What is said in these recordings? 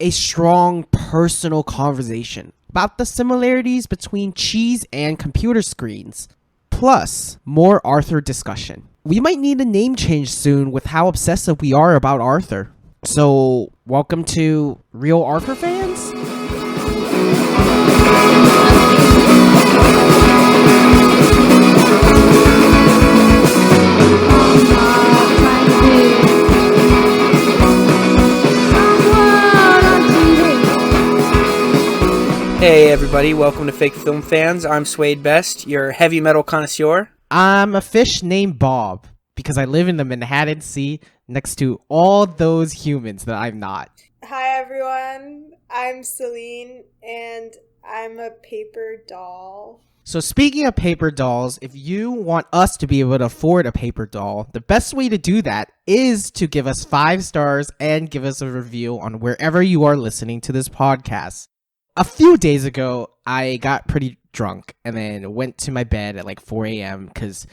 a strong personal conversation about the similarities between cheese and computer screens, plus more Arthur discussion. We might need a name change soon with how obsessive we are about Arthur. So, welcome to Real Arthur Fans? Hey everybody, welcome to Fake Film Fans. I'm Swade Best, your heavy metal connoisseur. I'm a fish named Bob because I live in the Manhattan Sea next to all those humans that I'm not. Hi everyone, I'm Celine and I'm a paper doll. So speaking of paper dolls, if you want us to be able to afford a paper doll, the best way to do that is to give us 5 stars and give us a review on wherever you are listening to this podcast. A few days ago, I got pretty drunk and then went to my bed at like 4 a.m. because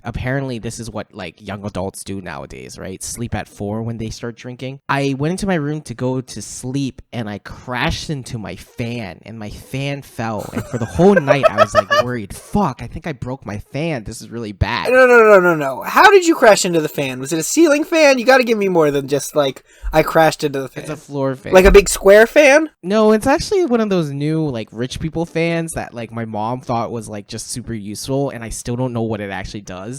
apparently this is what like young adults do nowadays, right? Sleep at 4 when they start drinking. I went into my room to go to sleep and I crashed into my fan and my fan fell. And for the whole night, I was like worried. Fuck, I think I broke my fan. This is really bad. No. How did you crash into the fan? Was it a ceiling fan? You gotta give me more than just like, I crashed into the fan. It's a floor fan. Like a big square fan? No, it's actually one of those new like rich people fans that like my mom thought was like just super useful and I still don't know what it actually does.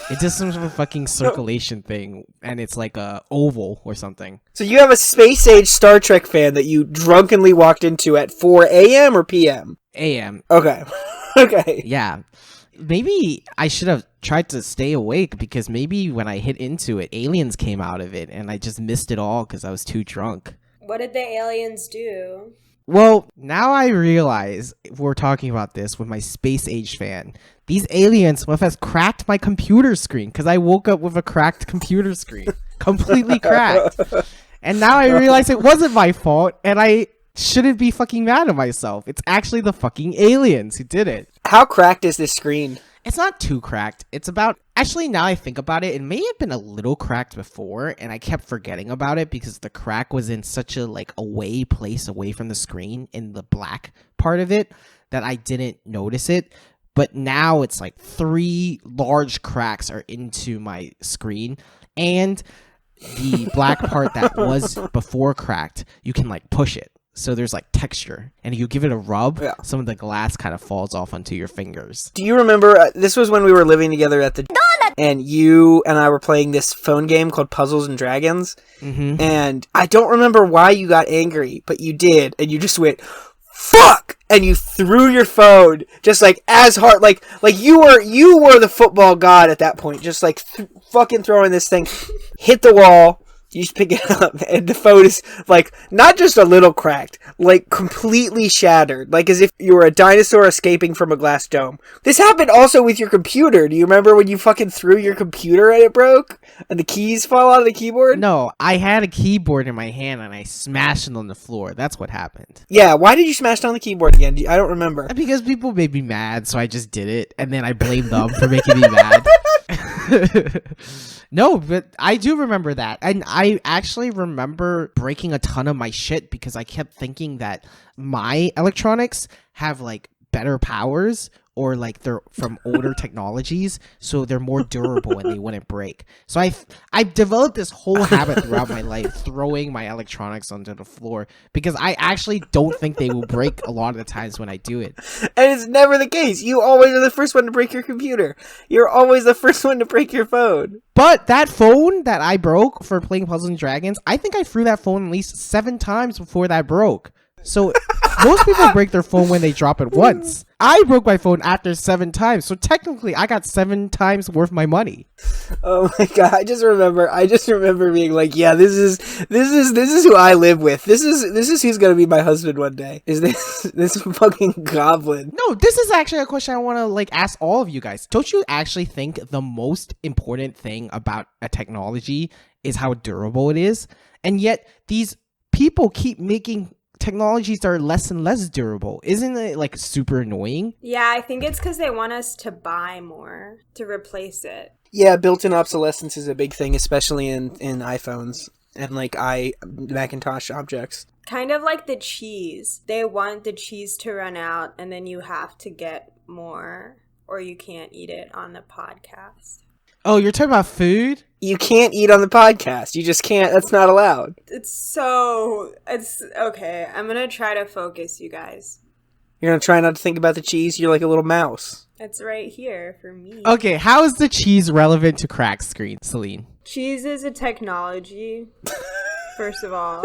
It does some sort of fucking circulation thing, and it's like a oval or something. So you have a space-age Star Trek fan that you drunkenly walked into at 4 a.m. or p.m.? A.m. Okay. Okay. Yeah. Maybe I should have tried to stay awake because maybe when I hit into it, aliens came out of it, and I just missed it all because I was too drunk. What did the aliens do? Well, now I realize if we're talking about this with my space age fan. These aliens must have cracked my computer screen because I woke up with a cracked computer screen. Completely cracked. And now I realize it wasn't my fault and I shouldn't be fucking mad at myself. It's actually the fucking aliens who did it. How cracked is this screen? It's not too cracked. It's about... Actually, now I think about it, it may have been a little cracked before, and I kept forgetting about it because the crack was in such a, like, away place away from the screen in the black part of it that I didn't notice it. But now it's like 3 large cracks are into my screen, and the black part that was before cracked, you can, like, push it. So there's like texture, and if you give it a rub, some of the glass kind of falls off onto your fingers. Do you remember, this was when we were living together at the and you and I were playing this phone game called Puzzles and Dragons, and I don't remember why you got angry, but you did, and you just went, fuck! And you threw your phone just like as hard, like you were the football god at that point, just like fucking throwing this thing, hit the wall. You just pick it up, and the phone is, like, not just a little cracked, like, completely shattered. Like, as if you were a dinosaur escaping from a glass dome. This happened also with your computer. Do you remember when you fucking threw your computer and it broke? And the keys fall out of the keyboard? No, I had a keyboard in my hand, and I smashed it on the floor. That's what happened. Yeah, why did you smash it on the keyboard again? I don't remember. Because people made me mad, so I just did it, and then I blamed them for making me mad. No, but I do remember that. And I actually remember breaking a ton of my shit because I kept thinking that my electronics have like better powers or like they're from older technologies, so they're more durable and they wouldn't break. So I've developed this whole habit throughout my life, throwing my electronics onto the floor because I actually don't think they will break a lot of the times when I do it. And it's never the case. You always are the first one to break your computer. You're always the first one to break your phone. But that phone that I broke for playing Puzzles and Dragons, I think I threw that phone at least 7 times before that broke. So most people break their phone when they drop it once. I broke my phone after 7 times, so technically I got 7 times worth my money. Oh my god! I just remember being like, yeah, this is who I live with. This is who's gonna be my husband one day. Is this fucking goblin? No, this is actually a question I want to like ask all of you guys. Don't you actually think the most important thing about a technology is how durable it is? And yet these people keep making technologies that are less and less durable. Isn't it like super annoying? Yeah, I think it's because they want us to buy more to replace it. Yeah, built-in obsolescence is a big thing, especially in iPhones. and like Macintosh objects. Kind of like the cheese. They want the cheese to run out, and then you have to get more, or you can't eat it on the podcast. Oh, you're talking about food? You can't eat on the podcast. You just can't. That's not allowed. It's okay. I'm gonna try to focus, you guys. You're going to try not to think about the cheese? You're like a little mouse. It's right here for me. Okay, how is the cheese relevant to crack screen, Celine? Cheese is a technology, first of all.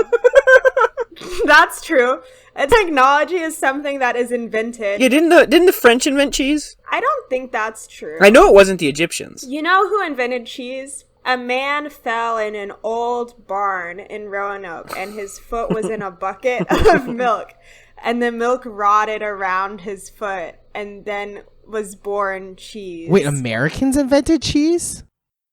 That's true. A technology is something that is invented. Yeah, didn't the French invent cheese? I don't think that's true. I know it wasn't the Egyptians. You know who invented cheese? A man fell in an old barn in Roanoke, and his foot was in a bucket of milk. And the milk rotted around his foot, and then was born cheese. Wait, Americans invented cheese?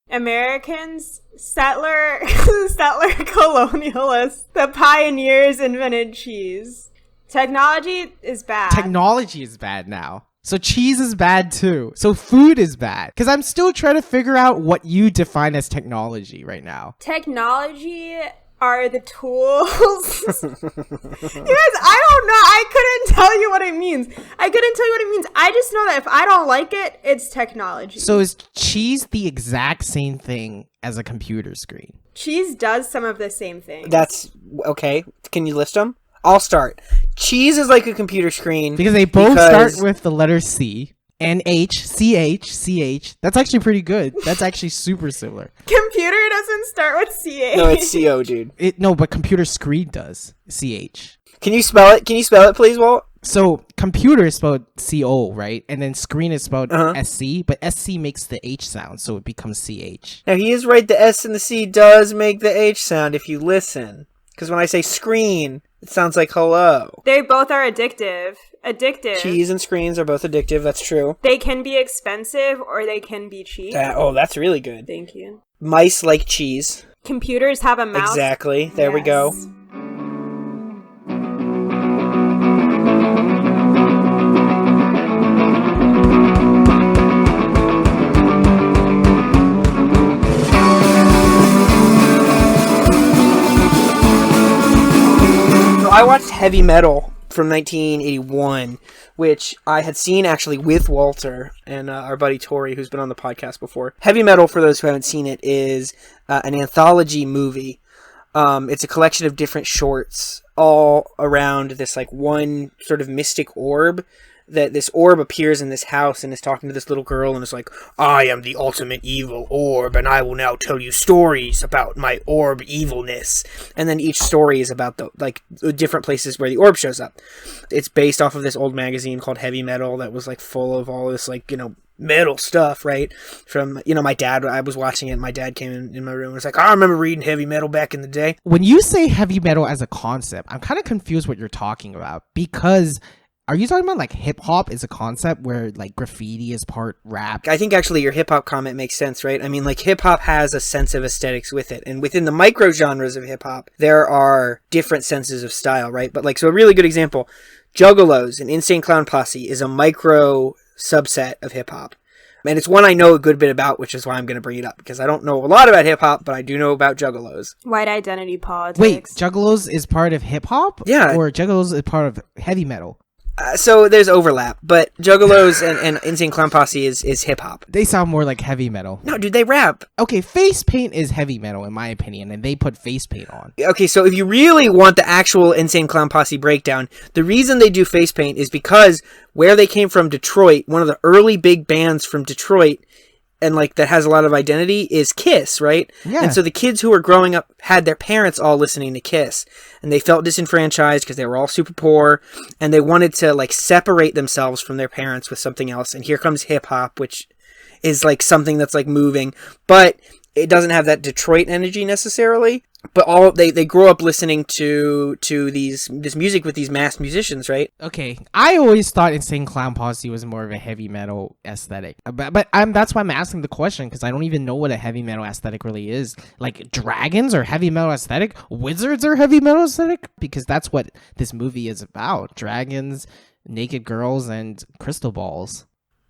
Americans, settler colonialists, the pioneers invented cheese. Technology is bad. Technology is bad now. So cheese is bad too. So food is bad. Because I'm still trying to figure out what you define as technology right now. Technology are the tools. You guys, I don't know. I couldn't tell you what it means. I just know that if I don't like it, it's technology. So is cheese the exact same thing as a computer screen? Cheese does some of the same things. That's okay. Can you list them? I'll start. Cheese is like a computer screen. Because they both start with the letter C. N-H, C-H, C-H. That's actually pretty good. That's actually super similar. Computer doesn't start with C-H. No, it's C-O, dude. No, but computer screen does. C-H. Can you spell it? Can you spell it, please, Walt? So, computer is spelled C-O, right? And then screen is spelled S-C, but S-C makes the H sound, so it becomes C-H. Now, he is right. The S and the C does make the H sound if you listen. Because when I say screen, it sounds like hello. They both are addictive. Cheese and screens are both addictive. That's true. They can be expensive or they can be cheap. That's really good. Thank you. Mice like cheese. Computers have a mouse. Exactly. There we go. I watched Heavy Metal from 1981, which I had seen actually with Walter and our buddy Tori, who's been on the podcast before. Heavy Metal, for those who haven't seen it, is an anthology movie. It's a collection of different shorts all around this like one sort of mystic orb. That this orb appears in this house and is talking to this little girl and is like, I am the ultimate evil orb and I will now tell you stories about my orb evilness. And then each story is about the different places where the orb shows up. It's based off of this old magazine called Heavy Metal that was like full of all this like, metal stuff, right? From, my dad, I was watching it and my dad came in my room and was like, I remember reading Heavy Metal back in the day. When you say heavy metal as a concept, I'm kind of confused what you're talking about because... Are you talking about like hip hop is a concept where like graffiti is part rap? I think actually your hip hop comment makes sense, right? I mean, like hip hop has a sense of aesthetics with it. And within the micro genres of hip hop, there are different senses of style, right? But like, so a really good example, Juggalos and Insane Clown Posse is a micro subset of hip hop. And it's one I know a good bit about, which is why I'm going to bring it up. Because I don't know a lot about hip-hop, but I do know about Juggalos. White identity politics. Wait, Juggalos is part of hip-hop? Yeah. Or Juggalos is part of heavy metal? So there's overlap, but Juggalos and Insane Clown Posse is hip-hop. They sound more like heavy metal. No, dude, they rap. Okay, face paint is heavy metal, in my opinion, and they put face paint on. Okay, so if you really want the actual Insane Clown Posse breakdown, the reason they do face paint is because where they came from, Detroit, one of the early big bands from Detroit, and like that has a lot of identity, is Kiss, right? Yeah. And so the kids who were growing up had their parents all listening to Kiss, and they felt disenfranchised because they were all super poor, and they wanted to like separate themselves from their parents with something else. And here comes hip hop, which is like something that's like moving, but it doesn't have that Detroit energy necessarily. But they grow up listening to this music with these mass musicians, right? Okay, I always thought Insane Clown Posse was more of a heavy metal aesthetic, but that's why I'm asking the question because I don't even know what a heavy metal aesthetic really is. Like dragons are heavy metal aesthetic, wizards are heavy metal aesthetic because that's what this movie is about: dragons, naked girls, and crystal balls.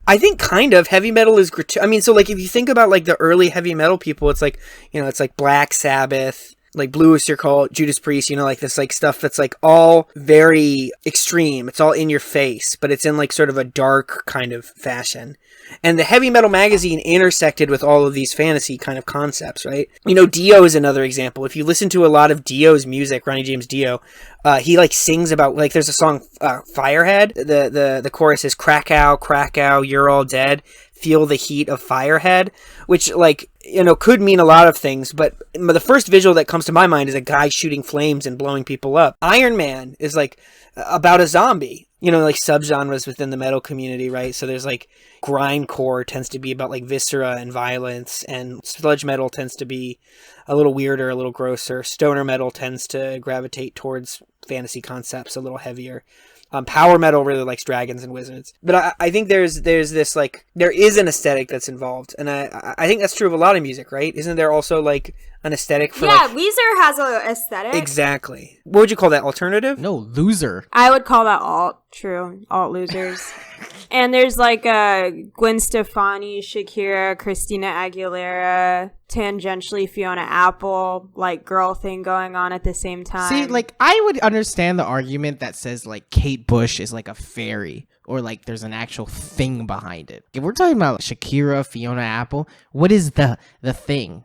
I think kind of heavy metal is I mean, so like if you think about like the early heavy metal people, it's like it's like Black Sabbath. like Blue Oyster Cult, Judas Priest, like this like stuff that's like all very extreme. It's all in your face, but it's in like sort of a dark kind of fashion. And the heavy metal magazine intersected with all of these fantasy kind of concepts, right? Dio is another example. If you listen to a lot of Dio's music, Ronnie James Dio, he like sings about, like, there's a song, Firehead. The chorus is Krakow, Krakow, you're all dead. Feel the heat of Firehead, which, like, could mean a lot of things, but the first visual that comes to my mind is a guy shooting flames and blowing people up. Iron Man is like about a zombie. Like subgenres within the metal community, right? So there's like grindcore tends to be about like viscera and violence, and sludge metal tends to be a little weirder, a little grosser. Stoner metal tends to gravitate towards fantasy concepts, a little heavier. Power metal really likes dragons and wizards. But I think there's this, like, there is an aesthetic that's involved. And I think that's true of a lot of music, right? Isn't there also, like, an aesthetic for, Yeah, Weezer has an aesthetic. Exactly. What would you call that? Alternative? No, loser. I would call that alt. True. Alt losers. And there's, like, Gwen Stefani, Shakira, Christina Aguilera, tangentially Fiona Apple, like, girl thing going on at the same time. See, like, I would understand the argument that says, like, Kate Bush is like a fairy, or like there's an actual thing behind it. If we're talking about Shakira, Fiona Apple, what is the thing?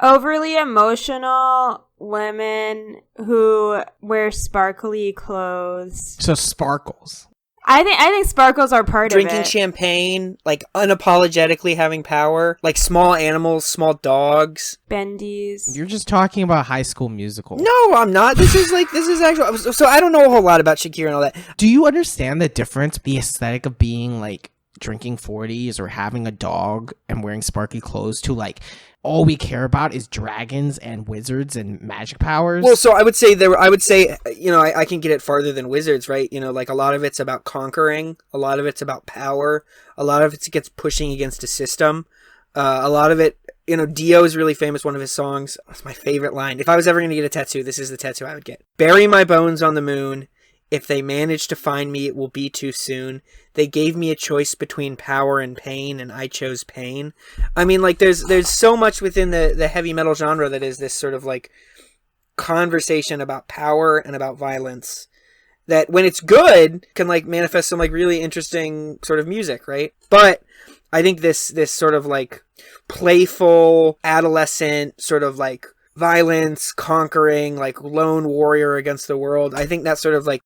Overly emotional women who wear sparkly clothes. So sparkles. I think sparkles are part of it. Drinking champagne, like unapologetically having power, like small animals, small dogs. Bendies. You're just talking about High School Musical. No, I'm not. This is actual. So I don't know a whole lot about Shakira and all that. Do you understand the difference, the aesthetic of being like drinking 40s or having a dog and wearing sparkly clothes to like all we care about is dragons and wizards and magic powers? Well, so I would say I can get it farther than wizards, right? Like a lot of it's about conquering, a lot of it's about power, a lot of it gets pushing against a system, a lot of it, Dio is really famous. One of his songs, it's my favorite line. If I was ever going to get a tattoo, this is the tattoo I would get. Bury my bones on the moon. If they manage to find me, it will be too soon. They gave me a choice between power and pain, and I chose pain. I mean, like, there's so much within the heavy metal genre that is this sort of, like, conversation about power and about violence that, when it's good, can, like, manifest some, like, really interesting sort of music, right? But I think this sort of, like, playful, adolescent sort of, like, violence, conquering, like, lone warrior against the world, I think that's sort of, like,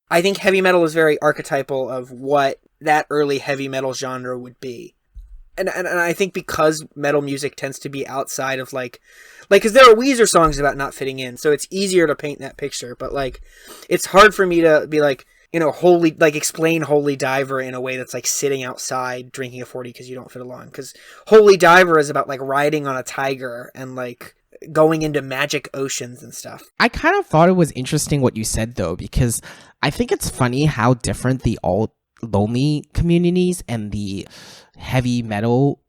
I think heavy metal is very archetypal of what that early heavy metal genre would be. And I think because metal music tends to be outside of, like, because there are Weezer songs about not fitting in, so it's easier to paint that picture, but, like, it's hard for me to be, like, explain Holy Diver in a way that's, like, sitting outside drinking a 40 because you don't fit along. Because Holy Diver is about, like, riding on a tiger and, like, going into magic oceans and stuff. I kind of thought it was interesting what you said, though, because I think it's funny how different the alt lonely communities and the heavy metal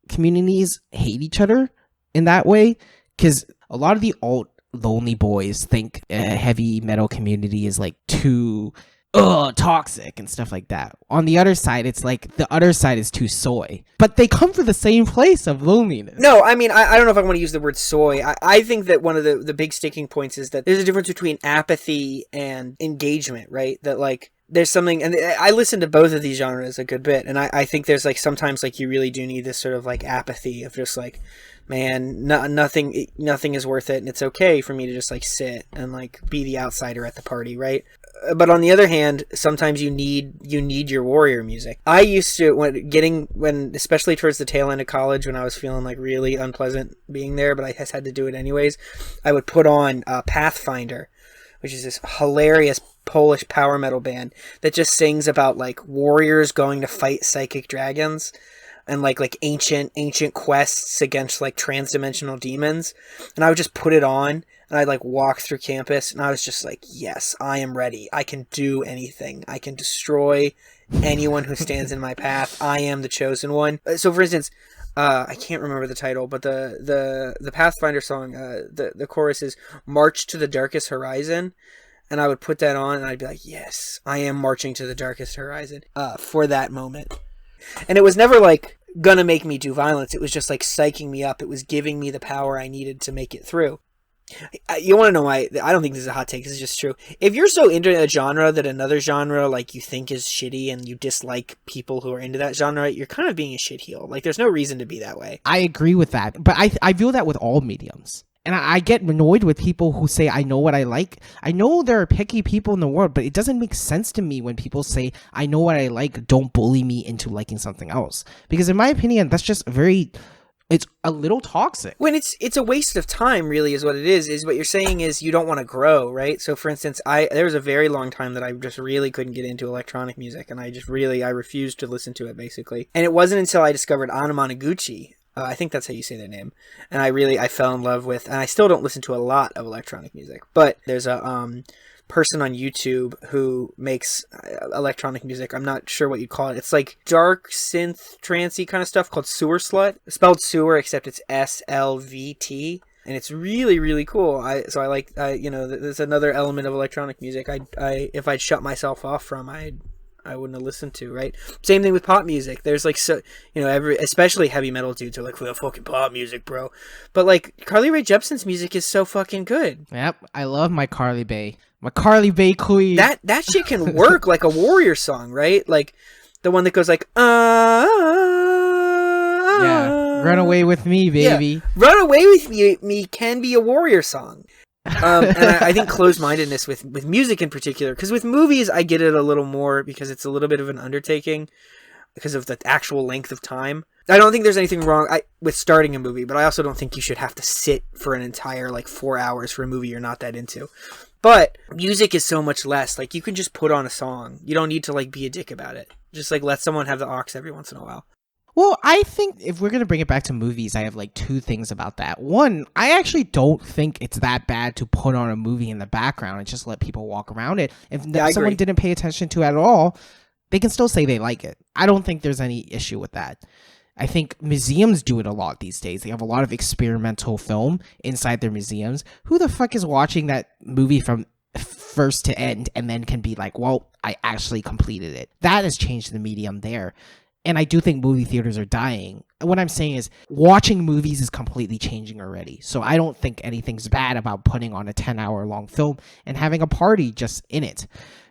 communities hate each other in that way. Because a lot of the alt lonely boys think a heavy metal community is like too toxic and stuff like that. On the other side, it's like the other side is too soy. But they come from the same place of loneliness. No, I mean, I don't know if I want to use the word soy. I think that one of the big sticking points is that there's a difference between apathy and engagement, right? That, like, there's something, and I listen to both of these genres a good bit, and I think there's, like, sometimes, like, you really do need this sort of, like, apathy of just, like, man, nothing is worth it, and it's okay for me to just, like, sit and, like, be the outsider at the party, right? But on the other hand, sometimes you need your warrior music. I used to, when especially towards the tail end of college, when I was feeling like really unpleasant being there, but I just had to do it anyways, I would put on Pathfinder, which is this hilarious Polish power metal band that just sings about, like, warriors going to fight psychic dragons and like ancient quests against, like, transdimensional demons. And I would just put it on and I'd, like, walk through campus and I was just like, yes, I am ready. I can do anything. I can destroy anyone who stands in my path. I am the chosen one. So for instance, I can't remember the title, but the Pathfinder song, the chorus is March to the Darkest Horizon. And I would put that on and I'd be like, yes, I am marching to the darkest horizon for that moment. And it was never, like, gonna make me do violence. It was just, like, psyching me up. It was giving me the power I needed to make it through. You want to know why? I don't think this is a hot take. This is just true. If you're so into a genre that another genre like you think is shitty and you dislike people who are into that genre, you're kind of being a shitheel. Like, there's no reason to be that way. I agree with that, but I feel that with all mediums. And I get annoyed with people who say, I know what I like. I know there are picky people in the world, but it doesn't make sense to me when people say, I know what I like, don't bully me into liking something else. Because in my opinion, that's just it's a little toxic. When it's a waste of time, really, is what it is what you're saying is you don't want to grow, right? So, for instance, there was a very long time that I just really couldn't get into electronic music, and I refused to listen to it, basically. And it wasn't until I discovered Anamanaguchi, I think that's how you say their name, and I fell in love with, and I still don't listen to a lot of electronic music, but there's a person on YouTube who makes electronic music. I'm not sure what you'd call it. It's like dark synth trancey kind of stuff called Sewer Slut. It's spelled sewer, except it's SLVT. And it's really, really cool. I like, there's another element of electronic music. If I'd shut myself off from, I wouldn't have listened to, right? Same thing with pop music. There's like, so, especially heavy metal dudes are like, well, fucking pop music, bro. But like, Carly Rae Jepsen's music is so fucking good. Yep, I love my Carly Bae. My Carly Bae queen. That shit can work like a warrior song, right? Like the one that goes like, yeah, run away with me, baby. Yeah. Run away with me can be a warrior song. And I think closed-mindedness with music in particular, because with movies I get it a little more because it's a little bit of an undertaking because of the actual length of time. I don't think there's anything wrong with starting a movie, but I also don't think you should have to sit for an entire 4 hours for a movie you're not that into. But music is so much less. Like, you can just put on a song. You don't need to be a dick about it. Just let someone have the aux every once in a while. Well, I think if we're going to bring it back to movies, I have two things about that. One, I actually don't think it's that bad to put on a movie in the background and just let people walk around it. If someone didn't pay attention to it at all, they can still say they like it. I don't think there's any issue with that. I think museums do it a lot these days. They have a lot of experimental film inside their museums. Who the fuck is watching that movie from first to end and then can be like, well, I actually completed it? That has changed the medium there. And I do think movie theaters are dying. What I'm saying is watching movies is completely changing already. So I don't think anything's bad about putting on a 10-hour long film and having a party just in it.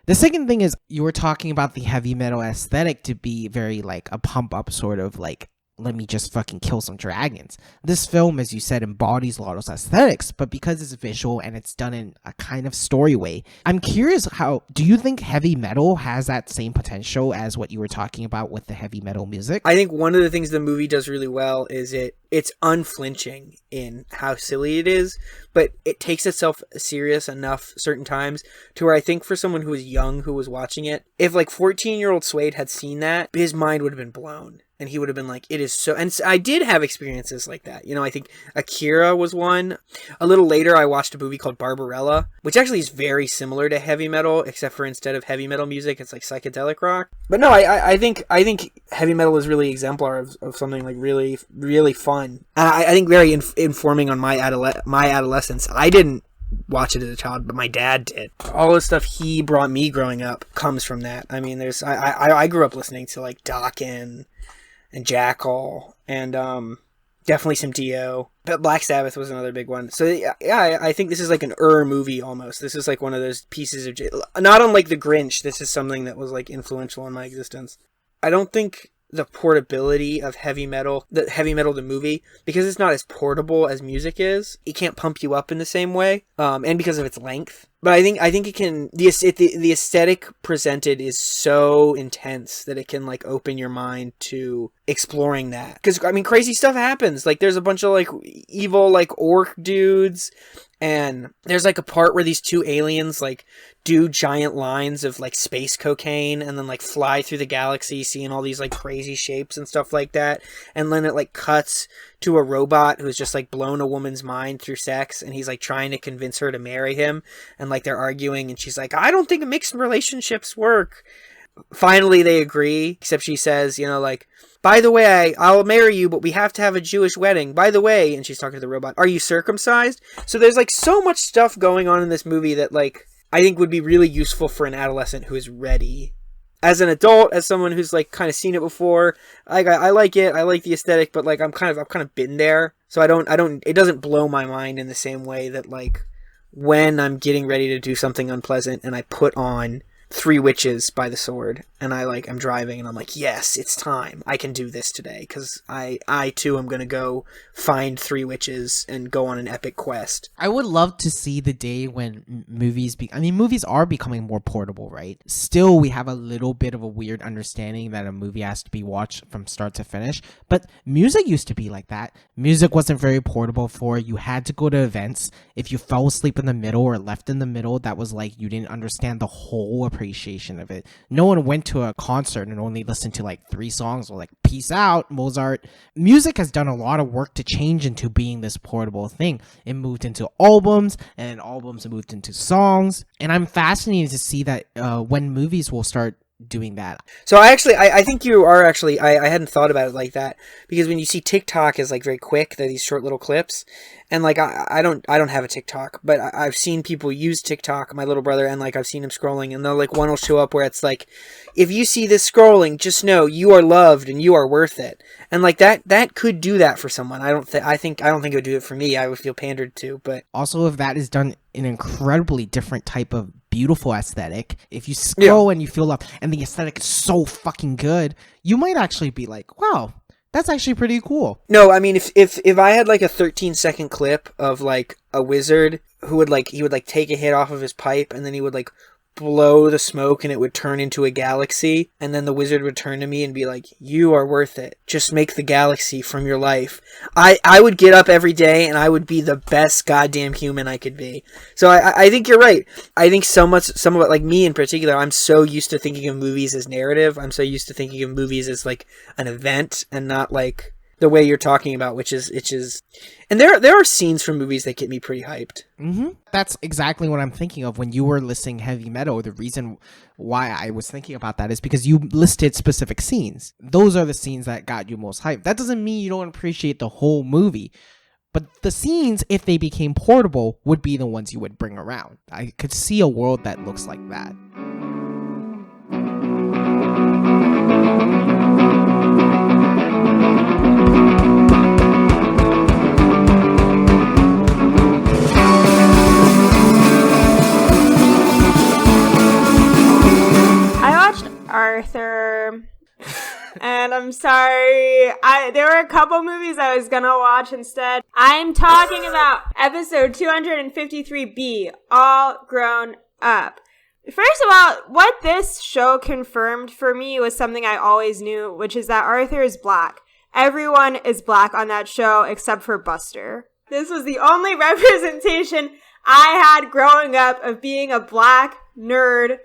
The second thing is you were talking about the heavy metal aesthetic to be very a pump up sort of let me just fucking kill some dragons. This film, as you said, embodies a lot of those aesthetics, but because it's visual and it's done in a kind of story way, I'm curious do you think heavy metal has that same potential as what you were talking about with the heavy metal music? I think one of the things the movie does really well is it's unflinching in how silly it is, but it takes itself serious enough certain times to where I think for someone who was young who was watching it, if 14-year-old Swade had seen that, his mind would have been blown. And he would have been like, it is so... And I did have experiences like that. I think Akira was one. A little later, I watched a movie called Barbarella, which actually is very similar to heavy metal, except for instead of heavy metal music, it's psychedelic rock. But no, I think heavy metal is really exemplar of something really, really fun. And I think very informing on my adolescence. I didn't watch it as a child, but my dad did. All the stuff he brought me growing up comes from that. I mean, I grew up listening to Dokken and Jackal, and definitely some Dio. But Black Sabbath was another big one. So yeah, I think this is an movie almost. This is one of those pieces of... Not unlike The Grinch, this is something that was influential in my existence. I don't think the portability of heavy metal the movie, because it's not as portable as music is, it can't pump you up in the same way, and because of its length. But I think it can, the aesthetic presented is so intense that it can open your mind to exploring that. Because crazy stuff happens. There's a bunch of evil orc dudes, and there's a part where these two aliens do giant lines of space cocaine and then fly through the galaxy, seeing all these crazy shapes and stuff like that. And then it cuts to a robot who's just blown a woman's mind through sex, and he's trying to convince her to marry him, and they're arguing, and she's like, I don't think mixed relationships work. Finally they agree, except she says, by the way, I'll marry you, but we have to have a Jewish wedding. By the way, and she's talking to the robot, are you circumcised? So there's so much stuff going on in this movie that I think would be really useful for an adolescent who is ready as an adult, as someone who's like kind of seen it before, I like it. I like the aesthetic, but like I've kind of been there, so I don't. It doesn't blow my mind in the same way that like when I'm getting ready to do something unpleasant and I put on Three Witches by the Sword, and I'm driving and I'm like, yes, it's time. I can do this today because I too am gonna go find Three Witches and go on an epic quest. I would love to see the day when movies movies are becoming more portable, right? Still, we have a little bit of a weird understanding that a movie has to be watched from start to finish, but music used to be like that. Music wasn't very portable for you had to go to events. If you fell asleep in the middle or left in the middle, that was like you didn't understand the whole appreciation of it. No one went to a concert and only listened to like 3 songs or like peace out Mozart. Music has done a lot of work to change into being this portable thing. It moved into albums, and albums moved into songs, and I'm fascinated to see that when movies will start doing that. So I think you are actually, I hadn't thought about it like that, because when you see TikTok is like very quick, they're these short little clips, and like I don't have a TikTok, but I've seen people use TikTok, my little brother, and like I've seen him scrolling, and they'll like one will show up where it's like, if you see this scrolling, just know you are loved and you are worth it. And like that could do that for someone. I don't think it would do it for me. I would feel pandered to, but also if that is done in an incredibly different type of beautiful aesthetic, if you scroll and you feel love and the aesthetic is so fucking good, you might actually be like, wow, that's actually pretty cool. No, I mean, if I had like a 13-second clip of like a wizard who would like, he would like take a hit off of his pipe and then he would like blow the smoke and it would turn into a galaxy, and then the wizard would turn to me and be like, you are worth it, just make the galaxy from your life, I would get up every day and I would be the best goddamn human I could be. So I think you're right. I think some of it, like me in particular, I'm so used to thinking of movies as narrative. I'm so used to thinking of movies as like an event and not like the way you're talking about, which is, and there are scenes from movies that get me pretty hyped. Mm-hmm. That's exactly what I'm thinking of when you were listing heavy metal. The reason why I was thinking about that is because you listed specific scenes. Those are the scenes that got you most hyped. That doesn't mean you don't appreciate the whole movie, but the scenes, if they became portable, would be the ones you would bring around. I could see a world that looks like that. Arthur, and I'm sorry, there were a couple movies I was gonna watch instead. I'm talking about episode 253B, All Grown Up. First of all, what this show confirmed for me was something I always knew, which is that Arthur is black. Everyone is black on that show except for Buster. This was the only representation I had growing up of being a black nerd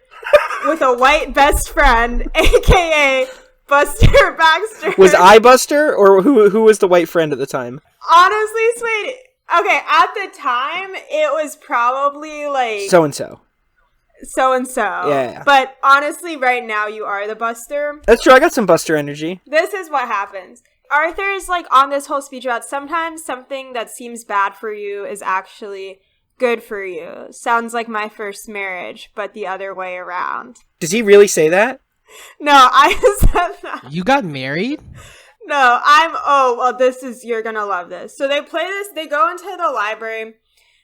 with a white best friend, aka Buster Baxter. Was I Buster, or who was the white friend at the time? Honestly, Swade. Okay, at the time, it was probably like so and so. Yeah. But honestly, right now, you are the Buster. That's true. I got some Buster energy. This is what happens. Arthur's like on this whole speech about sometimes something that seems bad for you is actually good for you. Sounds like my first marriage, but the other way around. Does he really say that? No, I said that. You got married? No, you're gonna love this. So they go into the library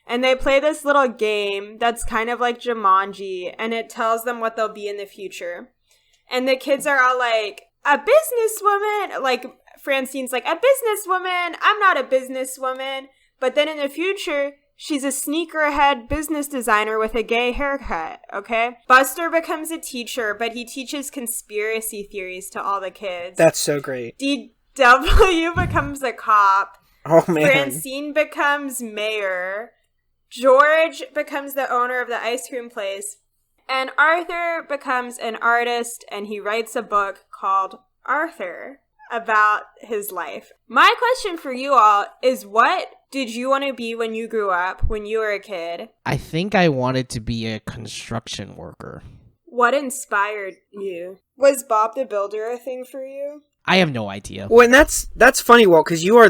and they play this little game that's kind of like Jumanji, and it tells them what they'll be in the future. And the kids are all like, a businesswoman, like Francine's like, a businesswoman, I'm not a businesswoman. But then in the future, she's a sneakerhead business designer with a gay haircut, okay? Buster becomes a teacher, but he teaches conspiracy theories to all the kids. That's so great. DW becomes a cop. Oh, man. Francine becomes mayor. George becomes the owner of the ice cream place. And Arthur becomes an artist, and he writes a book called Arthur about his life. My question for you all is, what did you want to be when you grew up, when you were a kid? I think I wanted to be a construction worker. What inspired you? Was Bob the Builder a thing for you? I have no idea. Well, and that's funny, Walt, because you are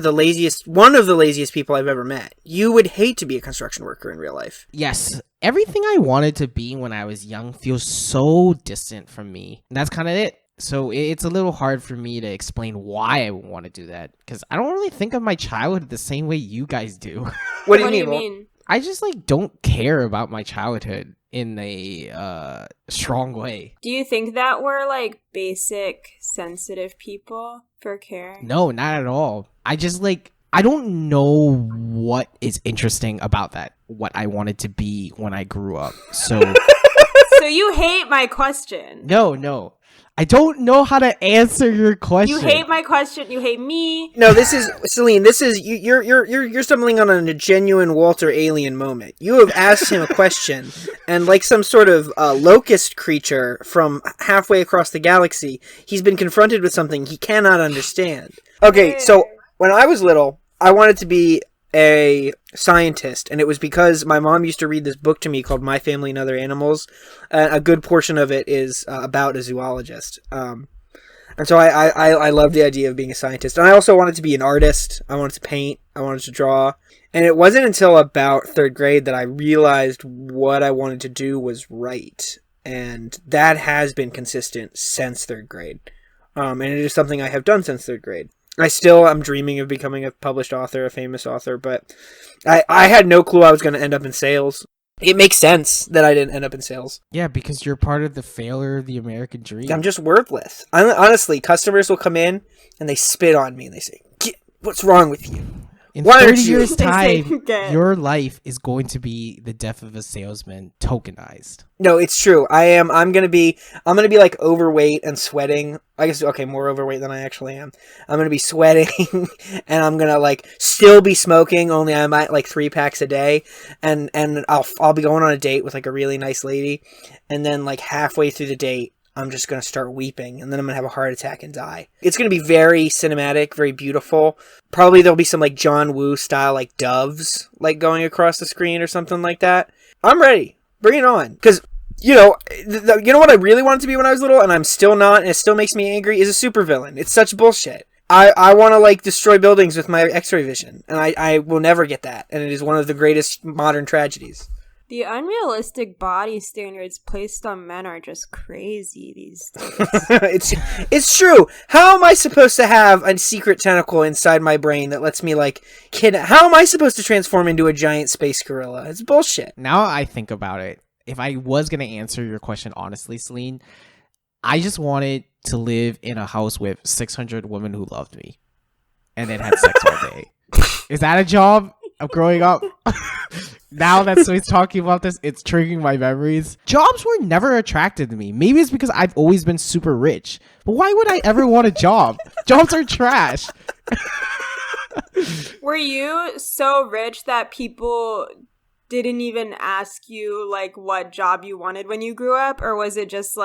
one of the laziest people I've ever met. You would hate to be a construction worker in real life. Yes. Everything I wanted to be when I was young feels so distant from me. And that's kind of it. So it's a little hard for me to explain why I want to do that. Because I don't really think of my childhood the same way you guys do. What do you mean? I just don't care about my childhood in a strong way. Do you think that we're basic sensitive people for care? No, not at all. I just I don't know what is interesting about that, what I wanted to be when I grew up. So So you hate my question. No. I don't know how to answer your question. You hate my question. You hate me. No, this is Celine. This is you're stumbling on a genuine Walter alien moment. You have asked him a question, and like some sort of locust creature from halfway across the galaxy, he's been confronted with something he cannot understand. Okay, so when I was little, I wanted to be a scientist, and it was because my mom used to read this book to me called My Family and Other Animals. A good portion of it is about a zoologist. And so I love the idea of being a scientist. And I also wanted to be an artist. I wanted to paint. I wanted to draw. And it wasn't until about third grade that I realized what I wanted to do was write. And that has been consistent since third grade. And it is something I have done since third grade. I'm dreaming of becoming a published author, a famous author, but I had no clue I was going to end up in sales. It makes sense that I didn't end up in sales. Yeah, because you're part of the failure of the American dream. I'm just worthless. Honestly, customers will come in and they spit on me and they say, "What's wrong with you?" In 30 years' time, your life is going to be the death of a salesman tokenized. No, it's true. I'm gonna be like overweight and sweating. I guess more overweight than I actually am. I'm gonna be sweating and I'm gonna still be smoking, only I might 3 packs a day, and I'll be going on a date with a really nice lady, and then halfway through the date I'm just going to start weeping, and then I'm going to have a heart attack and die. It's going to be very cinematic, very beautiful. Probably there'll be some John Woo style doves going across the screen or something like that. I'm ready. Bring it on. Because, you know what I really wanted to be when I was little, and I'm still not, and it still makes me angry, is a supervillain. It's such bullshit. I want to destroy buildings with my x-ray vision, and I will never get that, and it is one of the greatest modern tragedies. The unrealistic body standards placed on men are just crazy these days. It's true. How am I supposed to have a secret tentacle inside my brain that lets me how am I supposed to transform into a giant space gorilla? It's bullshit. Now I think about it. If I was going to answer your question honestly, Celine, I just wanted to live in a house with 600 women who loved me and then had sex all day. Is that a job of growing up? Now that Swade's talking about this, it's triggering my memories. Jobs were never attracted to me. Maybe it's because I've always been super rich. But why would I ever want a job? Jobs are trash. Were you so rich that people didn't even ask you what job you wanted when you grew up? Or was it just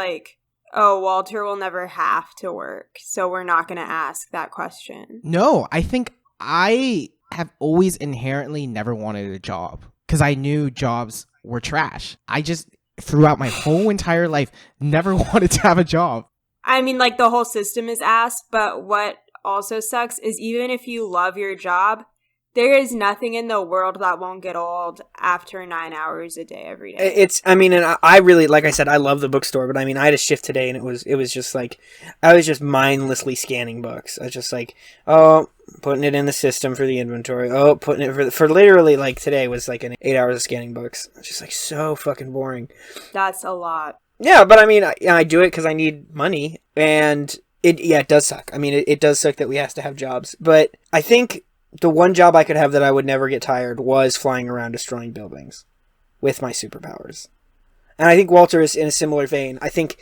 oh, Walter will never have to work, so we're not going to ask that question? No, I think I have always inherently never wanted a job because I knew jobs were trash. I just, throughout my whole entire life, never wanted to have a job. I mean, the whole system is asked, but what also sucks is even if you love your job, there is nothing in the world that won't get old after 9 hours a day every day. And I really, like I said, I love the bookstore, but I had a shift today, and it was just I was just mindlessly scanning books. I was just putting it in the system for the inventory. Oh, putting it for literally today was an 8 hours of scanning books. It's just so fucking boring. That's a lot. Yeah, but I do it because I need money, and it does suck. It does suck that we have to have jobs, but I think the one job I could have that I would never get tired was flying around destroying buildings with my superpowers. And I think Walter is in a similar vein. I think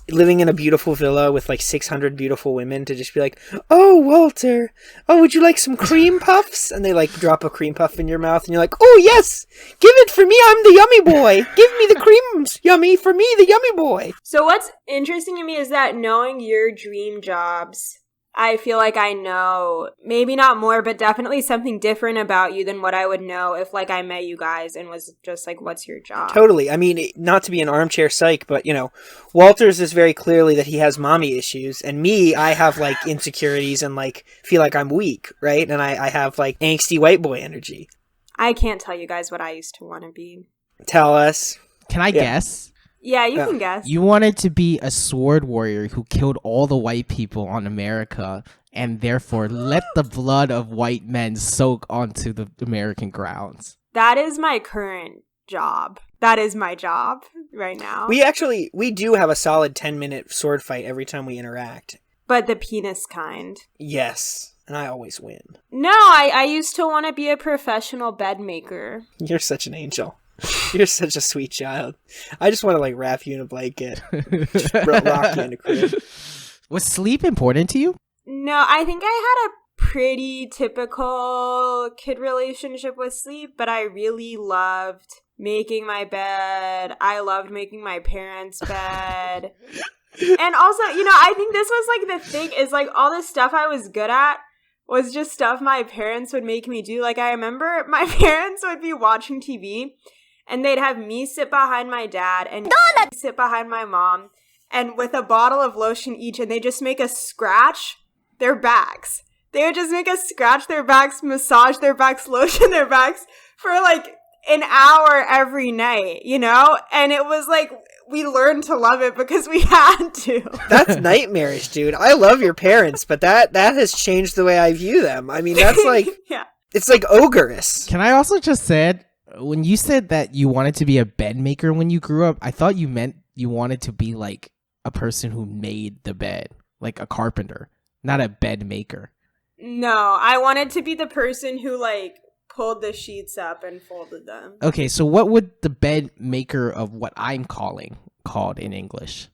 living in a beautiful villa with 600 beautiful women to just be "Oh, Walter, would you like some cream puffs?" And they drop a cream puff in your mouth and you're "Oh, yes, give it for me, I'm the yummy boy. Give me the creams, yummy, for me, the yummy boy." So what's interesting to me is that knowing your dream jobs I feel like I know maybe not more, but definitely something different about you than what I would know if like I met you guys and was just like, what's your job? Totally. I mean, not to be an armchair psych, but Walter's is very clearly that he has mommy issues, and me, I have like insecurities and like feel like I'm weak, right? And I have like angsty white boy energy. I can't tell you guys what I used to want to be. Tell us. Can I guess? Yeah, you can guess. You wanted to be a sword warrior who killed all the white people on America and therefore let the blood of white men soak onto the American grounds. That is my current job. That is my job right now. We do have a solid 10-minute sword fight every time we interact. But the penis kind. Yes, and I always win. No, I used to want to be a professional bed maker. You're such an angel. You're such a sweet child. I just want to like wrap you in a blanket, just rock you in a crib. Was sleep important to you? No, I think I had a pretty typical kid relationship with sleep, but I really loved making my bed. I loved making my parents' bed. And also, I think this was like the thing is like all the stuff I was good at was just stuff my parents would make me do. Like I remember my parents would be watching TV and they'd have me sit behind my dad and sit behind my mom, and with a bottle of lotion each, and they just make us scratch their backs. They would just make us scratch their backs, massage their backs, lotion their backs for like an hour every night, And it was like we learned to love it because we had to. That's nightmarish, dude. I love your parents, but that has changed the way I view them. I mean, that's like, yeah. It's like ogreous. Can I also just say, when you said that you wanted to be a bed maker when you grew up, I thought you meant you wanted to be like a person who made the bed, like a carpenter, not a bed maker. No, I wanted to be the person who like pulled the sheets up and folded them. Okay, so what would the bed maker of what I'm called in English?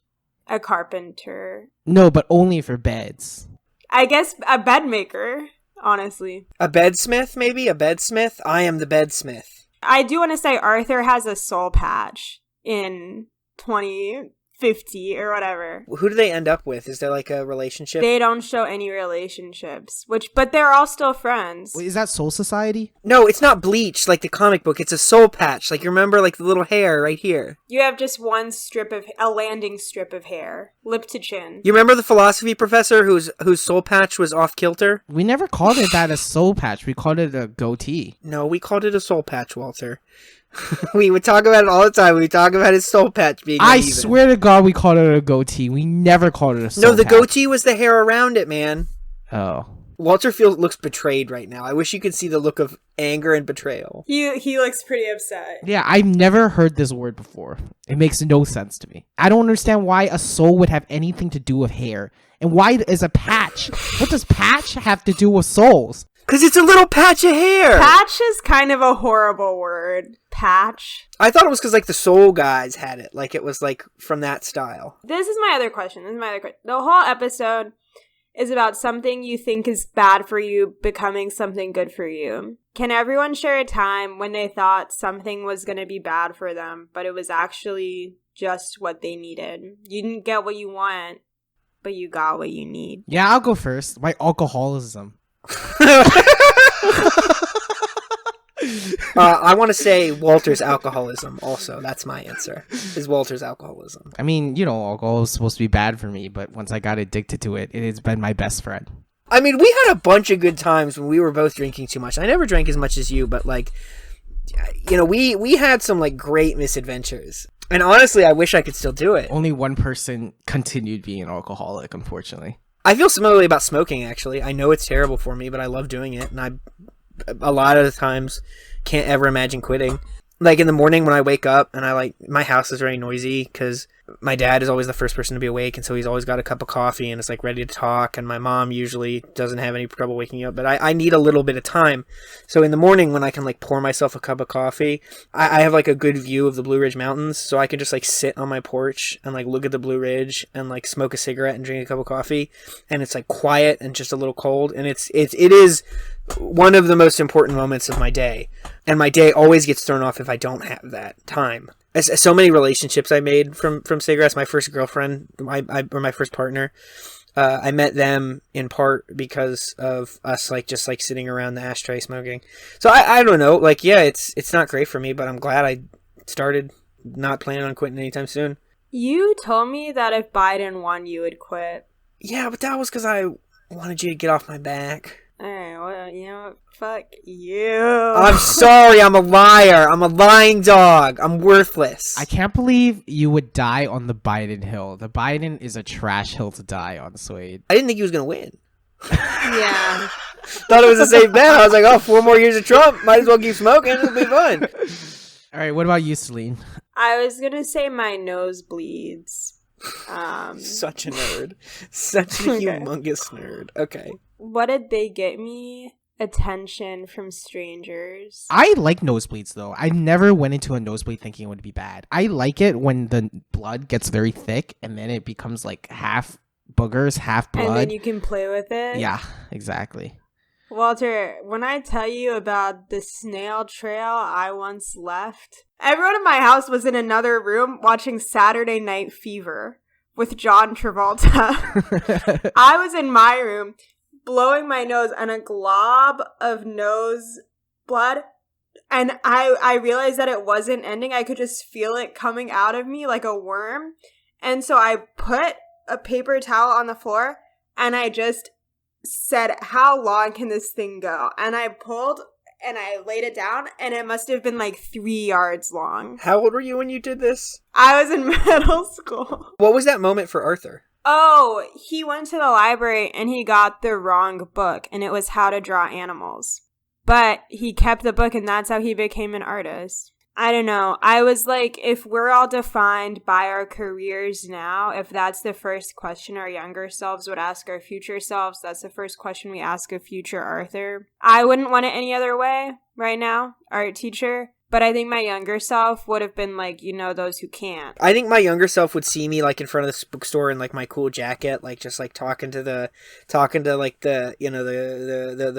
A carpenter. No, but only for beds. I guess a bed maker, honestly. A bedsmith, maybe? A bedsmith? I am the bedsmith. I do want to say Arthur has a soul patch in 2050 or whatever. Who do they end up with? Is there like a relationship? They don't show any relationships, but they're all still friends. Wait, is that Soul Society? No, it's not Bleach like the comic book. It's a soul patch. Like, you remember like the little hair right here? You have just a landing strip of hair, lip to chin. You remember the philosophy professor whose soul patch was off kilter? We never called it that a soul patch. We called it a goatee. No, we called it a soul patch, Walter. We would talk about it all the time. We talk about his soul patch being I uneven. swear to God, we called it a goatee. We never called it a soul patch. No, the goatee was the hair around it, man. Oh. Walter looks betrayed right now. I wish you could see the look of anger and betrayal. He looks pretty upset. Yeah, I've never heard this word before. It makes no sense to me. I don't understand why a soul would have anything to do with hair. And why is a patch? What does patch have to do with souls? Because it's a little patch of hair. Patch is kind of a horrible word. Patch. I thought it was because like the soul guys had it. Like it was like from that style. This is my other question. The whole episode is about something you think is bad for you becoming something good for you. Can everyone share a time when they thought something was going to be bad for them, but it was actually just what they needed? You didn't get what you want, but you got what you need. Yeah, I'll go first. My alcoholism. I want to say Walter's alcoholism also. That's my answer. Is Walter's alcoholism. I mean, alcohol is supposed to be bad for me, but once I got addicted to it, it has been my best friend. I mean, we had a bunch of good times when we were both drinking too much. I never drank as much as you, but like, we had some like great misadventures. And honestly, I wish I could still do it. Only one person continued being an alcoholic, unfortunately. I feel similarly about smoking, actually. I know it's terrible for me, but I love doing it. And a lot of the times, can't ever imagine quitting. Like in the morning when I wake up and my house is very noisy because my dad is always the first person to be awake, and so he's always got a cup of coffee and is like ready to talk, and my mom usually doesn't have any trouble waking up, but I need a little bit of time. So in the morning when I can like pour myself a cup of coffee, I have like a good view of the Blue Ridge Mountains, so I can just like sit on my porch and like look at the Blue Ridge and like smoke a cigarette and drink a cup of coffee, and it's like quiet and just a little cold, and it is one of the most important moments of my day. And my day always gets thrown off if I don't have that time. So many relationships I made from cigarettes. My first girlfriend, my first partner, I met them in part because of us just sitting around the ashtray smoking. So I don't know. Yeah, it's not great for me, but I'm glad I started. Not planning on quitting anytime soon. You told me that if Biden won, you would quit. Yeah, but that was because I wanted you to get off my back. Alright, well, you know what? Fuck you. I'm sorry, I'm a liar. I'm a lying dog. I'm worthless. I can't believe you would die on the Biden hill. The Biden is a trash hill to die on, Swade. I didn't think he was going to win. Yeah. Thought it was a safe bet. I was like, oh, 4 more years of Trump. Might as well keep smoking. It'll be fun. All right, what about you, Celine? I was gonna say my nose bleeds. Such a nerd. Such a humongous nerd. Okay. What did they get me? Attention from strangers. I like nosebleeds, though. I never went into a nosebleed thinking it would be bad. I like it when the blood gets very thick and then it becomes like half boogers, half blood. And then you can play with it? Yeah, exactly. Walter, when I tell you about the snail trail I once left, everyone in my house was in another room watching Saturday Night Fever with John Travolta. I was in my room blowing my nose and a glob of nose blood, and I realized that it wasn't ending. I could just feel it coming out of me like a worm, and so I put a paper towel on the floor and I just said, how long can this thing go? And I pulled and I laid it down, and it must have been like 3 yards long. How old were you when you did this? I was in middle school. What was that moment for Arthur? Oh, he went to the library and he got the wrong book, and it was How to Draw Animals. But he kept the book, and that's how he became an artist. I don't know. I was like, if we're all defined by our careers now, if that's the first question our younger selves would ask our future selves, that's the first question we ask a future Arthur. I wouldn't want it any other way right now, art teacher. But I think my younger self would have been like, you know, those who can't. I think my younger self would see me in front of this bookstore in my cool jacket, just talking to the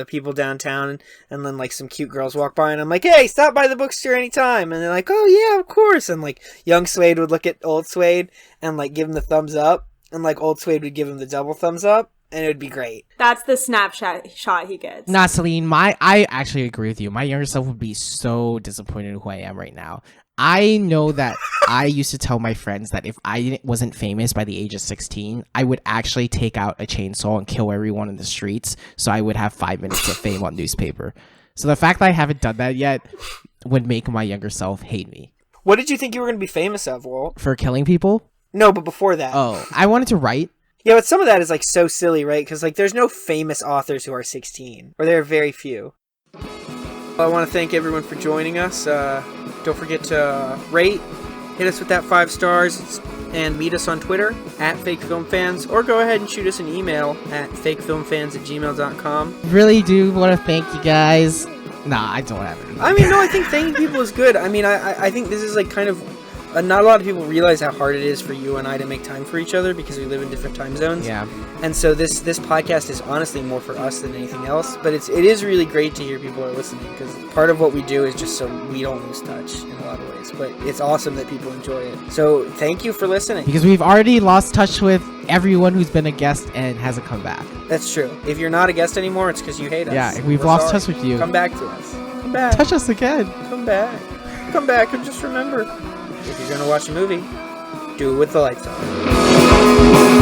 people downtown, and then some cute girls walk by, and I'm like, hey, stop by the bookstore anytime, and they're like, oh yeah, of course, and young Swade would look at old Swade and give him the thumbs up, and old Swade would give him the double thumbs up. And it would be great. That's the snapshot shot he gets. Nah, Celine, I actually agree with you. My younger self would be so disappointed in who I am right now. I know that I used to tell my friends that if I wasn't famous by the age of 16, I would actually take out a chainsaw and kill everyone in the streets, so I would have 5 minutes of fame on newspaper. So the fact that I haven't done that yet would make my younger self hate me. What did you think you were going to be famous of, Walt? For killing people? No, but before that. Oh, I wanted to write. Yeah, but some of that is so silly, right? Because there's no famous authors who are 16, or there are very few. I want to thank everyone for joining us. Don't forget to rate, hit us with that 5 stars, and meet us on Twitter @FakeFilmFans, or go ahead and shoot us an email at fakefilmfans@gmail.com. Really do want to thank you guys. Nah, I don't have it. I mean, no, I think thanking people is good. I mean, I think this is kind of... not a lot of people realize how hard it is for you and I to make time for each other because we live in different time zones. Yeah. And so this podcast is honestly more for us than anything else. But it is really great to hear people are listening, because part of what we do is just so we don't lose touch in a lot of ways. But it's awesome that people enjoy it. So thank you for listening. Because we've already lost touch with everyone who's been a guest and hasn't come back. That's true. If you're not a guest anymore, it's because you hate us. Yeah, we've lost touch with you. Come back to us. Come back. Touch us again. Come back. Come back, and just remember, if you're going to watch a movie, do it with the lights on.